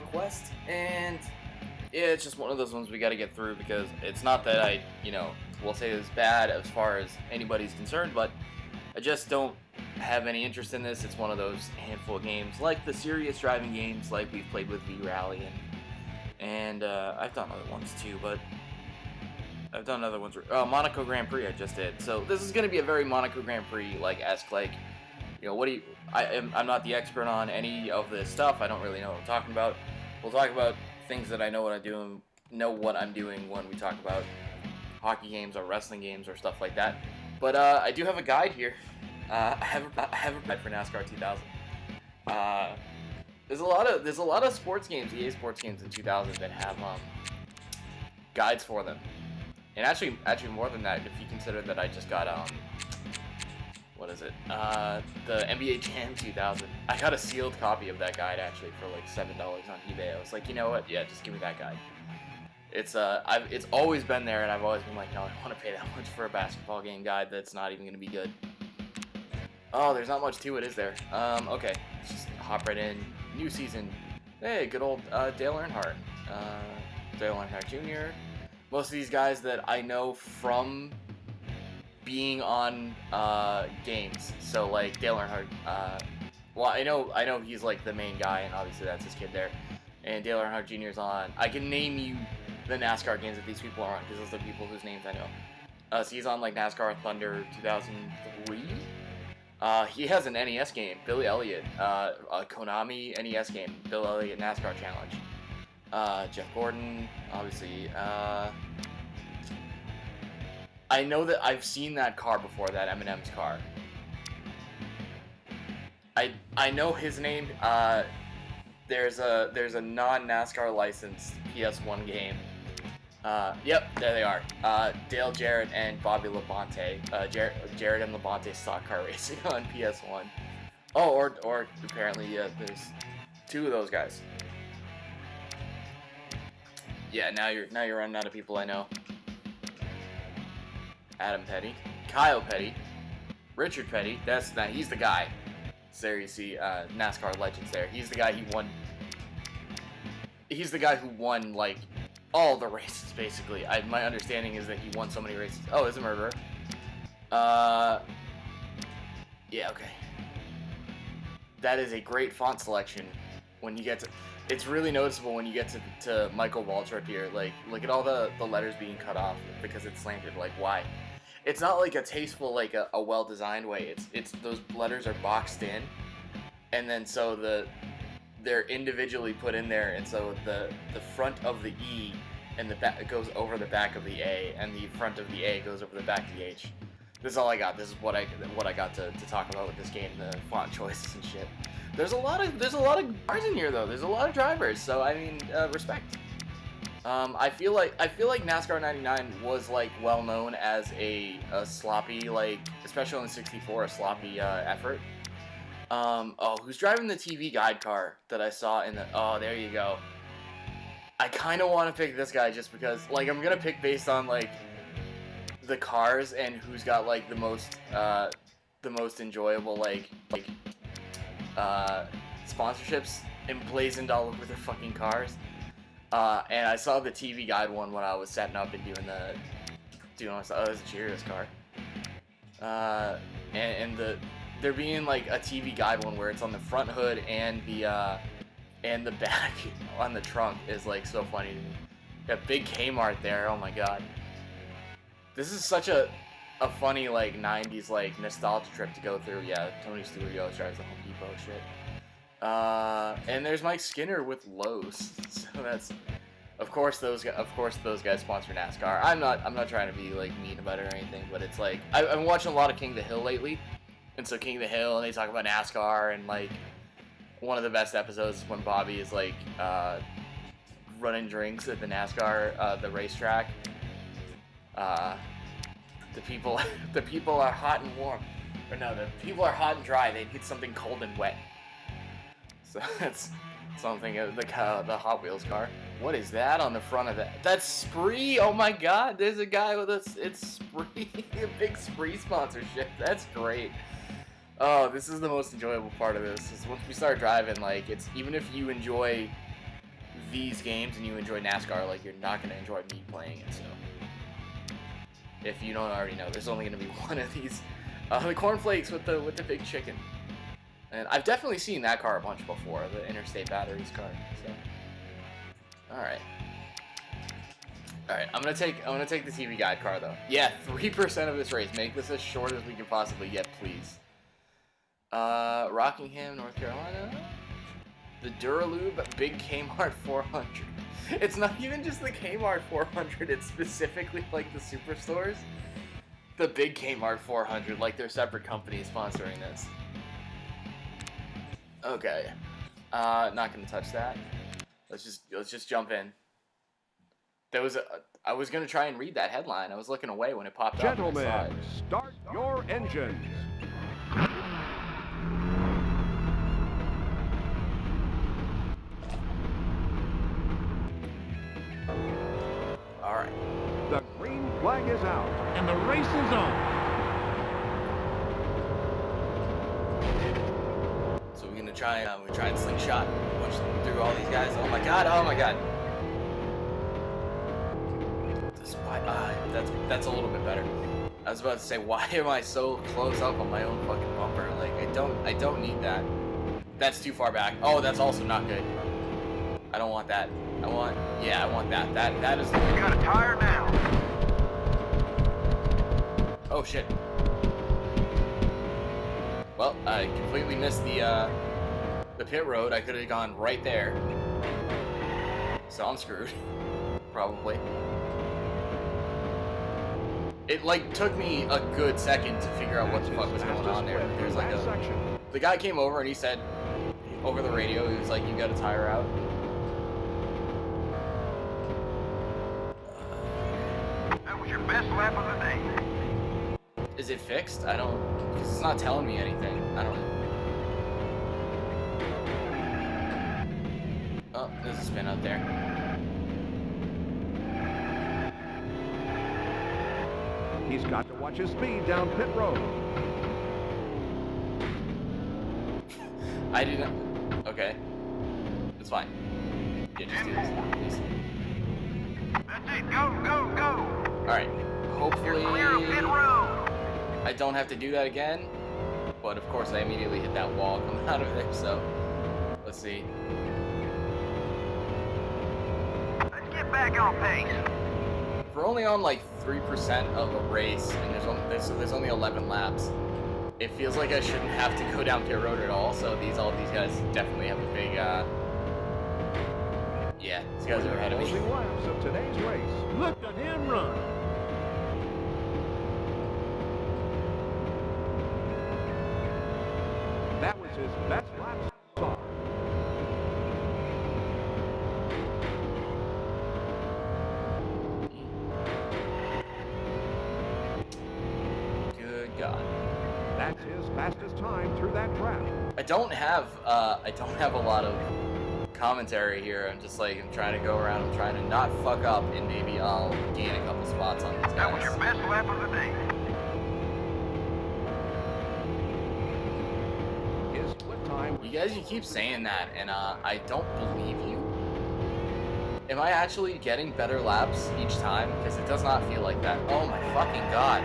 quest, and yeah, it's just one of those ones we got to get through because it's not that I, will say it's bad as far as anybody's concerned, but I just don't have any interest in this. It's one of those handful of games, like the serious driving games, like we've played with V Rally, and I've done other ones too, but I've done other ones. Monaco Grand Prix I just did, so this is gonna be a very Monaco Grand Prix esque. What do you? I'm not the expert on any of this stuff. I don't really know what I'm talking about. We'll talk about things that I know what I'm doing when we talk about hockey games or wrestling games or stuff like that. But I do have a guide here. I have a guide for NASCAR 2000. There's a lot of sports games, EA Sports games in 2000 that have guides for them. And actually more than that, if you consider that I just got what is it? The NBA Jam 2000. I got a sealed copy of that guide actually for like $7 on eBay. I was like, you know what? Yeah, just give me that guide. It's always been there, and I've always been like, no, I don't want to pay that much for a basketball game guide that's not even gonna be good. Oh, there's not much to it, is there? Okay, let's just hop right in. New season. Hey, good old Dale Earnhardt. Dale Earnhardt Jr. Most of these guys that I know from being on games. So like Dale Earnhardt. Well, I know he's like the main guy, and obviously that's his kid there. And Dale Earnhardt Jr. is on. I can name you the NASCAR games that these people are on because those are the people whose names I know. So he's on like NASCAR Thunder 2003. He has an NES game, Billy Elliott, a Konami NES game, Bill Elliott NASCAR Challenge. Jeff Gordon, obviously. I know that I've seen that car before, that Eminem's car. I know his name. There's a non-NASCAR licensed PS1 game. Yep, there they are. Dale Jarrett and Bobby Labonte. Jarrett and Labonte stock car racing on PS1. Oh, or apparently there's two of those guys. Yeah, now you're running out of people I know. Adam Petty, Kyle Petty, Richard Petty. He's the guy. So there you see NASCAR legends there. He's the guy who won like all the races basically. My understanding is that he won so many races. Oh, is a murderer. Yeah, okay. That is a great font selection. When you get to, it's really noticeable when you get to Michael Waltrip here. Like, look at all the letters being cut off because it's slanted. Like, why? It's not like a tasteful, like a well-designed way. It's those letters are boxed in, and then so they're individually put in there, and so the front of the E and the back goes over the back of the A, and the front of the A goes over the back of the H. This is all I got. This is what I got to talk about with this game, the font choices and shit. There's a lot of cars in here though. There's a lot of drivers, so I mean, respect. I feel like NASCAR 99 was like well known as a sloppy, like especially on the 64, a sloppy effort. Oh, who's driving the TV guide car that I saw in the? Oh, there you go. I kind of want to pick this guy just because, like, I'm gonna pick based on like the cars and who's got like the most enjoyable sponsorships emblazoned all over their fucking cars. And I saw the TV guide one when I was setting up and doing I saw it was a Cheerios car. And there being like a TV guide one where it's on the front hood and the back on the trunk is like so funny to me. Got big Kmart there. Oh my god. This is such a funny like 90s like nostalgia trip to go through. Yeah, Tony Stewart always drives the Home Depot shit. And there's Mike Skinner with Lowe's. So that's, of course those guys sponsor NASCAR. I'm not trying to be like mean about it or anything, but it's like I'm watching a lot of King of the Hill lately, and so King of the Hill, and they talk about NASCAR, and like one of the best episodes is when Bobby is like running drinks at the NASCAR the racetrack. The people are hot and warm, or no, the people are hot and dry. They need something cold and wet. So that's something of the Hot Wheels car. What is that on the front of that? That's Spree! Oh my god, there's a guy with it's Spree, a big Spree sponsorship. That's great. Oh, this is the most enjoyable part of this, is once we start driving, like, it's, even if you enjoy these games and you enjoy NASCAR, like, you're not going to enjoy me playing it, so. If you don't already know, there's only going to be one of these. The cornflakes with the big chicken. And I've definitely seen that car a bunch before, the Interstate Batteries car, so. Alright. Alright, I'm gonna take the TV Guide car though. Yeah, 3% of this race. Make this as short as we can possibly get, please. Rockingham, North Carolina. The Duralube Big Kmart 400. It's not even just the Kmart 400, it's specifically like the superstores. The Big Kmart 400, like they're separate companies sponsoring this. Okay. Not gonna touch that. Let's just jump in. I was gonna try and read that headline. I was looking away when it popped up. Gentlemen, start your engines. All right. The green flag is out, and the race is on. So we're gonna try and slingshot, push through all these guys. Oh my god! Oh my god! That's a little bit better. I was about to say, why am I so close up on my own fucking bumper? Like, I don't need that. That's too far back. Oh, that's also not good. I don't want that. I want that. That is. You got a tire now. Oh shit. Well, I completely missed the pit road. I could have gone right there. So I'm screwed. Probably. It like took me a good second to figure out what the fuck was going on there. There's like the guy came over and he said over the radio, he was like, "You got a tire out." That was your best lap of the day. Is it fixed? I don't, because it's not telling me anything. I don't know. Oh, there's a spin out there. He's got to watch his speed down pit road. I didn't. Okay. It's fine. Yeah, just do this. That's it. Go. Alright. Hopefully Clear of pit road. I don't have to do that again. But of course I immediately hit that wall coming out of there, so let's see. Let's get back on pace. We're only on like 3% of a race, and there's only 11 laps. It feels like I shouldn't have to go down pit road at all. So all these guys definitely have a big. Yeah, these guys are ahead of me. Closing laps of today's race. Look at him run. That was his best lap so far. God. That's his fastest time through that track. I don't have a lot of commentary here. I'm just like, I'm trying to go around, I'm trying to not fuck up, and maybe I'll gain a couple spots on these guys. That was your best lap of the day. His split time. You guys, you keep saying that, and I don't believe you. Am I actually getting better laps each time? Because it does not feel like that. Oh my fucking god.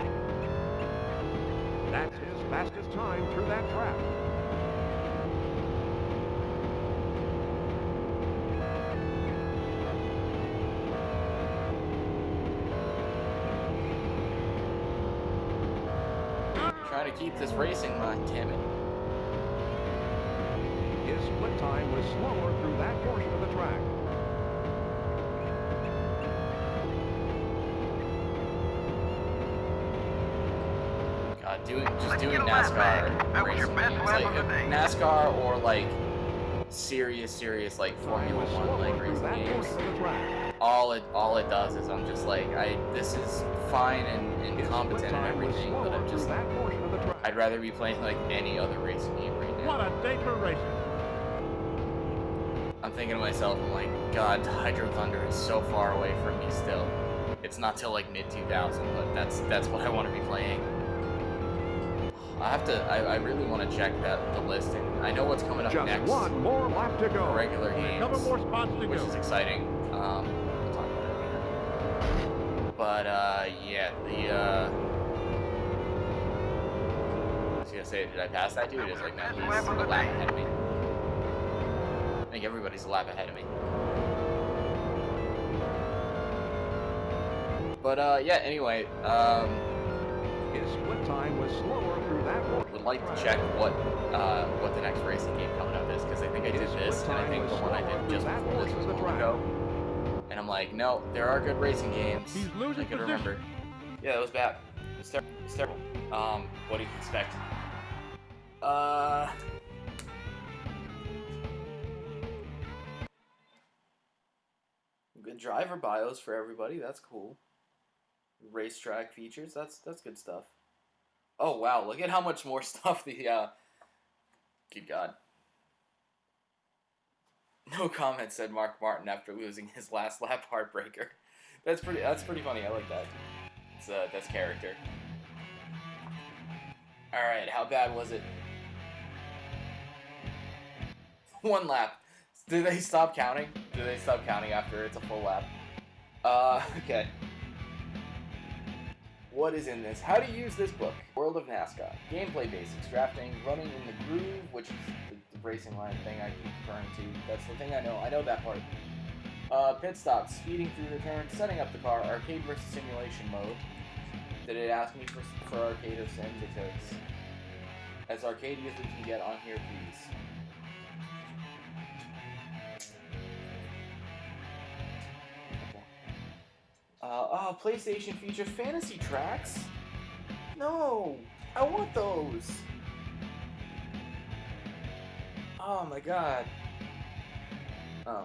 That's his fastest time through that track. Trying to keep this racing line, damn it. His split time was slower through that portion of the track. Just doing NASCAR racing. It's like NASCAR or like serious like Formula 1 like racing games. All it does is I'm just like this is fine and competent and everything, but I'm just I'd rather be playing like any other racing game right now. What a day for racing! I'm thinking to myself, I'm like, God, Hydro Thunder is so far away from me still. It's not till like mid 2000, but that's what I want to be playing. I really want to check the list, and I know what's coming up Just next. one more lap to go. For regular Only a games, couple more spots to which go. is exciting. We'll talk about it later. But yeah, I was gonna say, did I pass that dude? It's like, no, he's a lap ahead of me. I think everybody's a lap ahead of me. But yeah, anyway, His split time was slower through that one. would like to check what the next racing game coming up is, because I think I did this, and I think the one I did just before this was a moment ago. And I'm like, no, there are good racing games. He's losing I could position. remember. Yeah, that was bad. It's terrible. What do you expect? Good driver bios for everybody. That's cool. Racetrack features. That's good stuff. Oh wow! Look at how much more stuff the Good God. No comment, said Mark Martin after losing his last lap heartbreaker. That's pretty funny. I like that. That's character. All right, how bad was it? 1 lap. Do they stop counting? Do they stop counting after it's a full lap? Okay. What is in this? How to use this book. World of NASCAR. Gameplay basics. Drafting. Running in the groove, which is the racing line thing I keep referring to. That's the thing I know. I know that part. Pit stops. Speeding through the turns. Setting up the car. Arcade versus simulation mode. Did it ask me for arcade or sim? Because as arcade as we can get on here, please. PlayStation features fantasy tracks? No! I want those! Oh my god. Oh.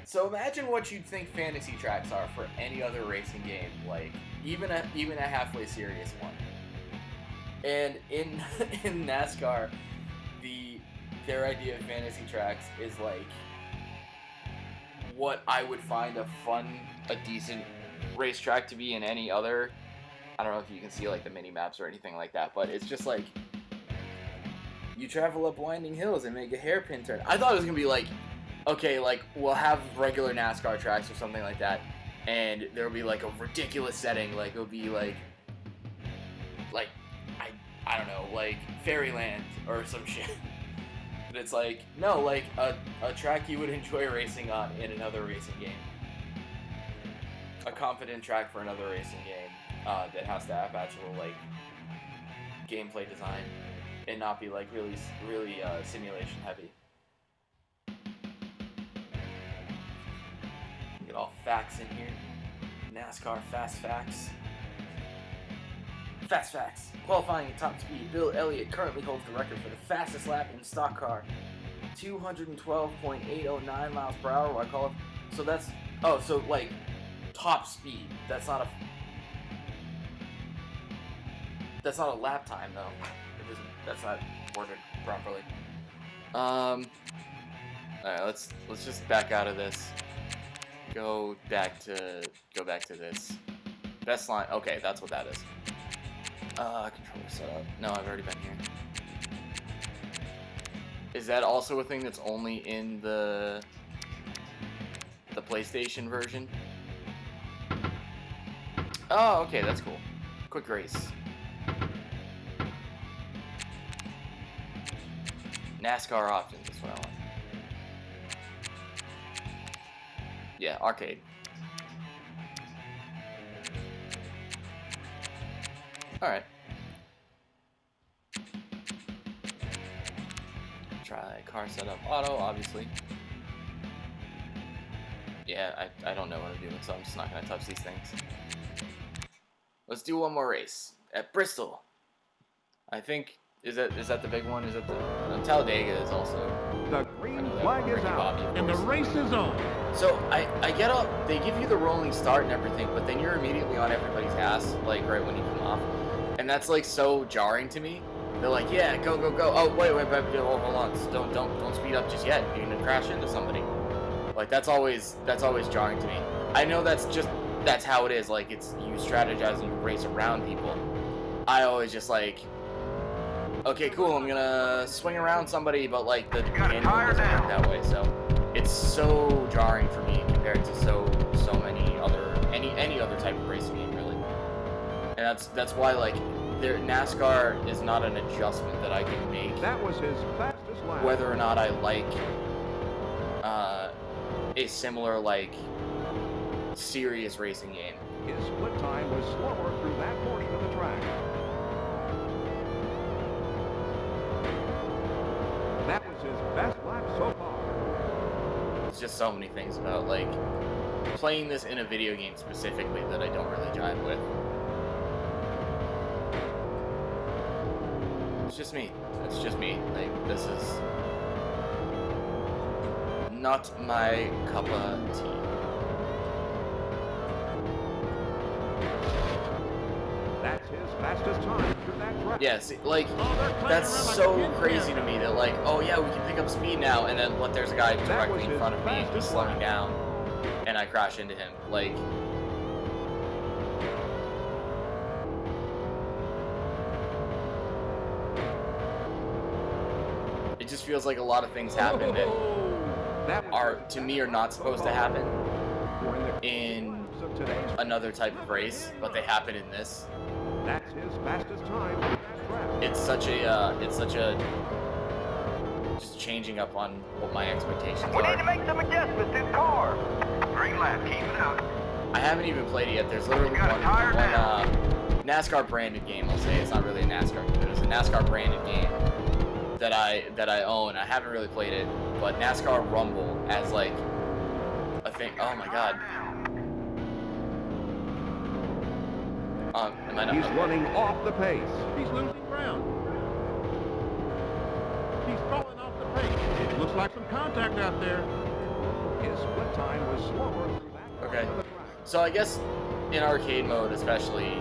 So imagine what you'd think fantasy tracks are for any other racing game, like even a halfway serious one. And in NASCAR, their idea of fantasy tracks is like what I would find a decent racetrack to be in any other. I don't know if you can see like the mini maps or anything like that, but it's just like you travel up winding hills and make a hairpin turn. I thought it was gonna be like, okay, like we'll have regular NASCAR tracks or something like that, and there'll be like a ridiculous setting, like it'll be like I don't know, like Fairyland or some shit. But it's like, no, like a track you would enjoy racing on in another racing game. A competent track for another racing game that has to have actual like gameplay design and not be like really simulation heavy. Get all facts in here. NASCAR fast facts. Fast facts. Qualifying at top speed, Bill Elliott currently holds the record for the fastest lap in stock car. 212.809 miles per hour. What I call it. So that's so like top speed. That's not a lap time though. It isn't. That's not worded properly. All right. Let's just back out of this. Go back to this. Best line. Okay, that's what that is. Controller setup. No, I've already been here. Is that also a thing that's only in the PlayStation version? Oh, okay, that's cool. Quick race. NASCAR options, that's what I want. Yeah, arcade. Alright. Try car setup auto, obviously. Yeah, I don't know what I'm doing, so I'm just not going to touch these things. Let's do one more race. At Bristol. I think, is that the big one? Is that the Talladega is also. The green flag is out, and the race is on. So I get up, they give you the rolling start and everything, but then you're immediately on everybody's ass, like right when you come off. And that's like so jarring to me. They're like, yeah, go, go, go. Oh, wait, hold on. Don't speed up just yet. You're gonna crash into somebody. Like that's always jarring to me. I know that's how it is. Like you strategize and you race around people. I always just like, okay, cool, I'm gonna swing around somebody, but like the manual doesn't work that way, so it's so jarring for me compared to so many other any other type of racing game, really. And that's why like NASCAR is not an adjustment that I can make. That was his fastest lap. Whether or not I like a similar like serious racing game. His split time was slower through that portion of the track. That was his best lap so far. There's just so many things about like playing this in a video game specifically that I don't really jive with. It's just me. It's just me. Like, this is not my cup of tea. That's his fastest time through that track. Yeah, see, like, that's so crazy to me that, like, oh yeah, we can pick up speed now, and then what, there's a guy directly in front of me and he's slowing down, and I crash into him. Like, it just feels like a lot of things happen that are, to me, are not supposed to happen in another type of race, but they happen in this. That's his fastest time. It's such a just changing up on what my expectations We need to are. make some adjustments to the car. Green light, keep it up. I haven't even played it yet. There's literally one NASCAR branded game. I'll say it's not really a NASCAR game, but it's a NASCAR branded game that I own. I haven't really played it, but NASCAR Rumble as like a thing. Oh my god. Am I not? He's running off the pace. He's losing ground. He's falling off the pace. It looks like some contact out there. His split time was slower through that Okay. portion of the track. So I guess in arcade mode, especially,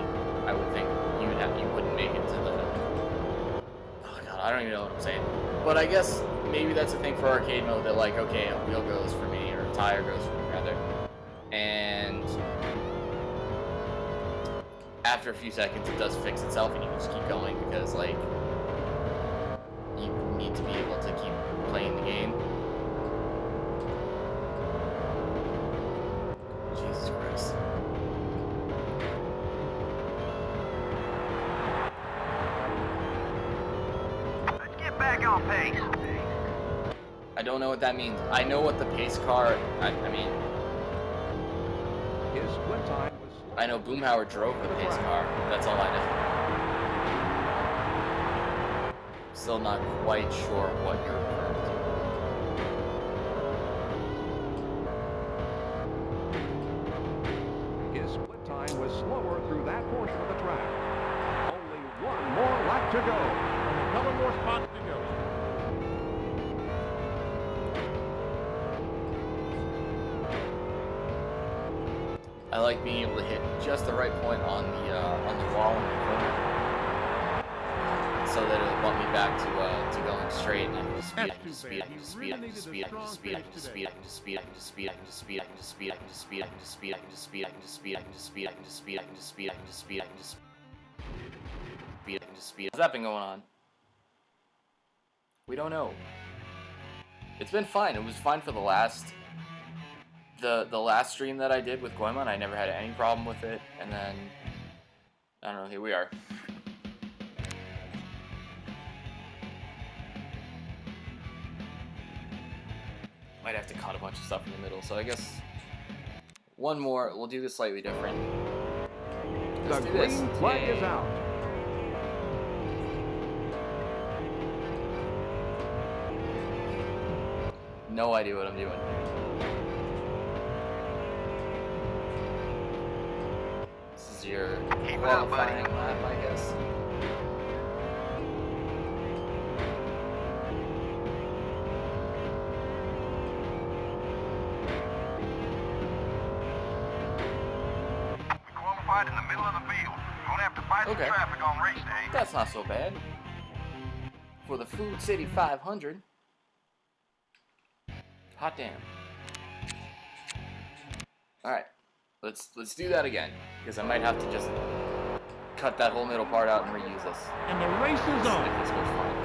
I would think you wouldn't make it to the. Oh god, I don't even know what I'm saying. But I guess maybe that's a thing for arcade mode that like, okay, a wheel goes for me or a tire goes for me rather, and after a few seconds it does fix itself and you can just keep going because like you need to be able to keep playing the game. Jesus Christ. Let's get back on pace. I don't know what that means. I know what the pace car, I mean, His split time was slower. I know Boomhauer drove the pace car. That's all I know. Still not quite sure what you're referring to. His split time was slower through that portion of the track. Only one more lap to go. And a couple more spots to go. I like being able to hit just the right point on the wall in the corner, so that it'll bump me back to going straight, and I can just speed, I can just speed, I can just speed, I can just speed, I can just speed, I can just speed, I can just speed, I can just speed, I can just speed, I can just speed, I can just speed, I can just speed, I can just speed, I can just speed, I can just speed, I can just speed, I can just speed, I can just speed, I can just speed, I can just speed. How's that been going on? We don't know. It's been fine. It was fine for the last stream that I did with Goemon. I never had any problem with it, and then I don't know, here we are. Might have to cut a bunch of stuff in the middle, so I guess one more, we'll do this slightly different. The Let's do this. green flag Yay. is out. No idea what I'm doing. This is your Keep it up, buddy. qualifying lap, I guess. We qualified in the middle of the field. Won't have to fight Okay. the traffic on race day. That's not so bad. For the Food City 500. Hot damn. Alright. Let's do that again. Because I might have to just cut that whole middle part out and reuse this. And the race is on. If this goes fine.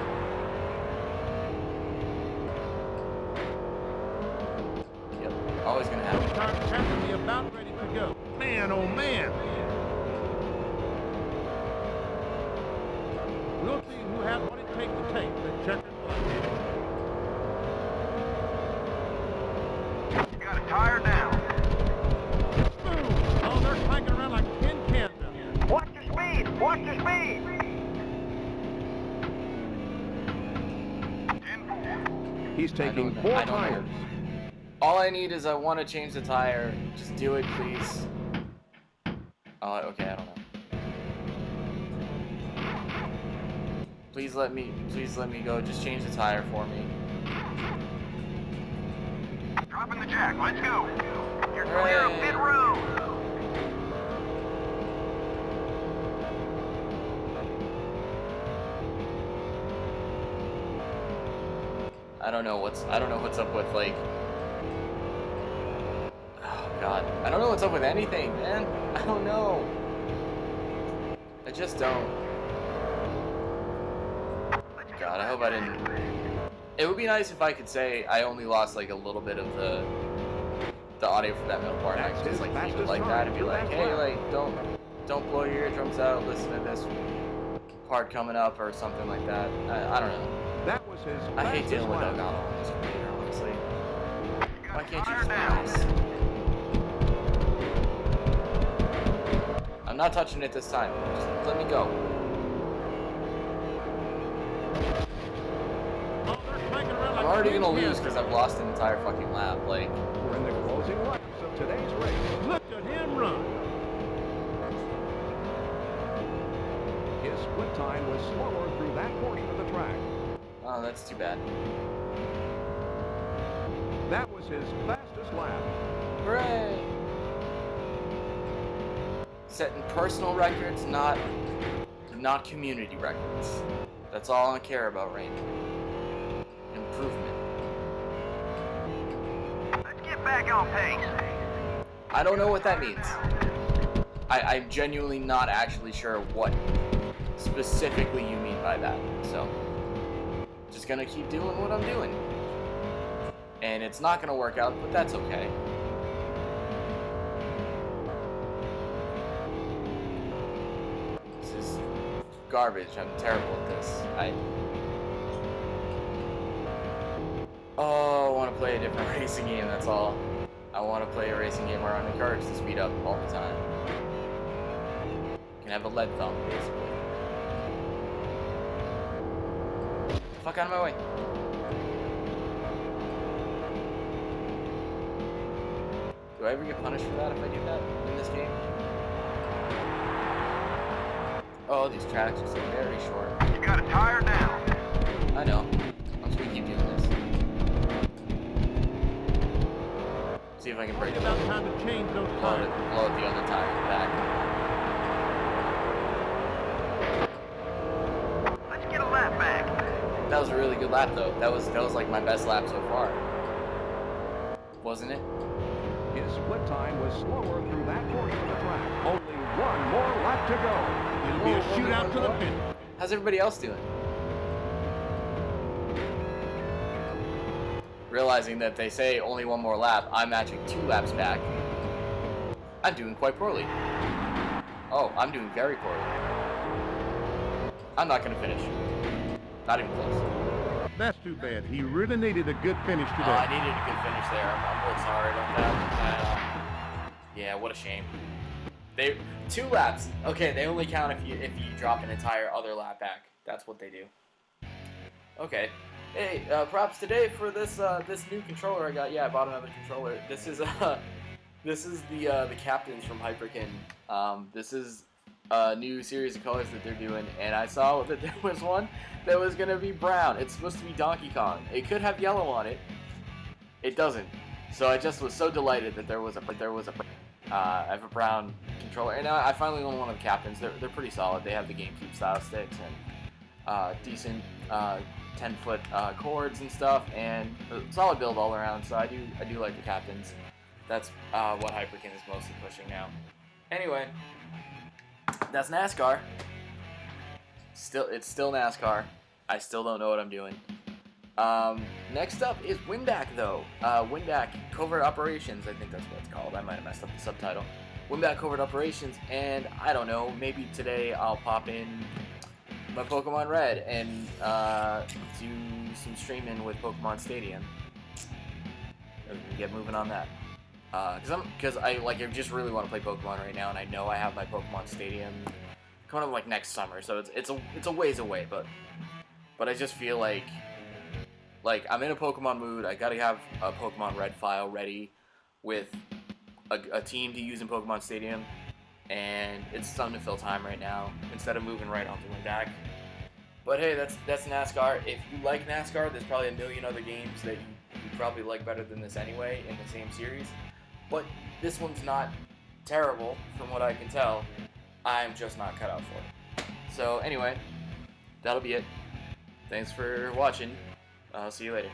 Yep, always gonna happen. Tires have to be about ready to go. Man, oh man. We'll see who has what it takes to take the checkered flag. Got a tire down. Boom! Oh, they're clanking around like tin cans out here. Watch your speed! Watch your speed! 10-4. He's taking I 4 don't know. tires. All I need is I want to change the tire. Just do it, please. Oh, okay, I don't know. Please let me go. Just change the tire for me. Dropping the jack. Let's go. You're clear of pit road. I don't know what's up with, like, oh god, I don't know what's up with anything, man. I don't know. I just don't. God, I hope I didn't. It would be nice if I could say I only lost like a little bit of the audio for that middle part. I could just like leave it like that and be like, hey, like don't blow your eardrums out. Listen to this part coming up or something like that. I don't know. That was his I hate dealing with fastest Elgato lap. on this computer, honestly. Why can't you Tire just be down. nice? I'm not touching it this time. Just let me go. Oh, they're clanking around I'm like already tin gonna lose cans. because I've lost an entire fucking lap. Like, We're in the closing laps of today's race. Look at him run. His split time was slower through that portion of the track. oh, that's too bad. That was his fastest lap. Hooray! Setting personal records, not community records. That's all I care about right now. Improvement. Let's get back on pace. I don't know what that means. I'm genuinely not actually sure what specifically you mean by that. So, just gonna keep doing what I'm doing. And it's not gonna work out, but that's okay. This is garbage. I'm terrible at this. Oh, I want to play a different racing game, that's all. I want to play a racing game where I'm encouraged to speed up all the time. Can have a lead thumb, basically. Fuck out of my way. Do I ever get punished for that if I do that in this game? Oh, these tracks are so very short. You got a tire down. I know. I'm just gonna keep doing this. See if I can break It's it up. about time to change those Blow tires. it the other tire in the back. Let's get a lap back. That was a really good lap though. That was like my best lap so far. Wasn't it? His split time was slower through that portion of the track. Only one more lap to go. It'll be a shootout to the finish. How's everybody else doing? Realizing that they say only one more lap, I'm actually 2 laps back. I'm doing quite poorly. Oh, I'm doing very poorly. I'm not gonna finish. Not even close. That's too bad. He really needed a good finish Oh, today. I needed a good finish there. I'm real sorry about that. Yeah, what a shame. 2 laps. Okay, they only count if you drop an entire other lap back. That's what they do. Okay. Hey, props today for this this new controller I got. Yeah, I bought another controller. This is the captains from Hyperkin. This is a new series of colors that they're doing, and I saw that there was one that was gonna be brown. It's supposed to be Donkey Kong. It could have yellow on it. It doesn't. So I just was so delighted that there was a I have a brown controller, and I finally own one of the captains. They're pretty solid. They have the GameCube style sticks and decent 10-foot cords and stuff, and a solid build all around. So I do like the captains. That's what Hyperkin is mostly pushing now. Anyway, that's NASCAR. It's still NASCAR. I still don't know what I'm doing. Next up is Winback, though. Winback Covert Operations, I think that's what it's called. I might have messed up the subtitle. Winback Covert Operations, and I don't know, maybe today I'll pop in my Pokemon Red and do some streaming with Pokemon Stadium. And get moving on that. Because I just really want to play Pokemon right now, and I know I have my Pokemon Stadium coming up like next summer, so it's a ways away, but I just feel like I'm in a Pokemon mood. I gotta have a Pokemon Red file ready with a team to use in Pokemon Stadium, and it's time to fill time right now instead of moving right onto Winback. But hey, that's NASCAR. If you like NASCAR, there's probably a million other games that you probably like better than this anyway in the same series. But this one's not terrible from what I can tell. I'm just not cut out for it. So anyway, that'll be it. Thanks for watching. I'll see you later.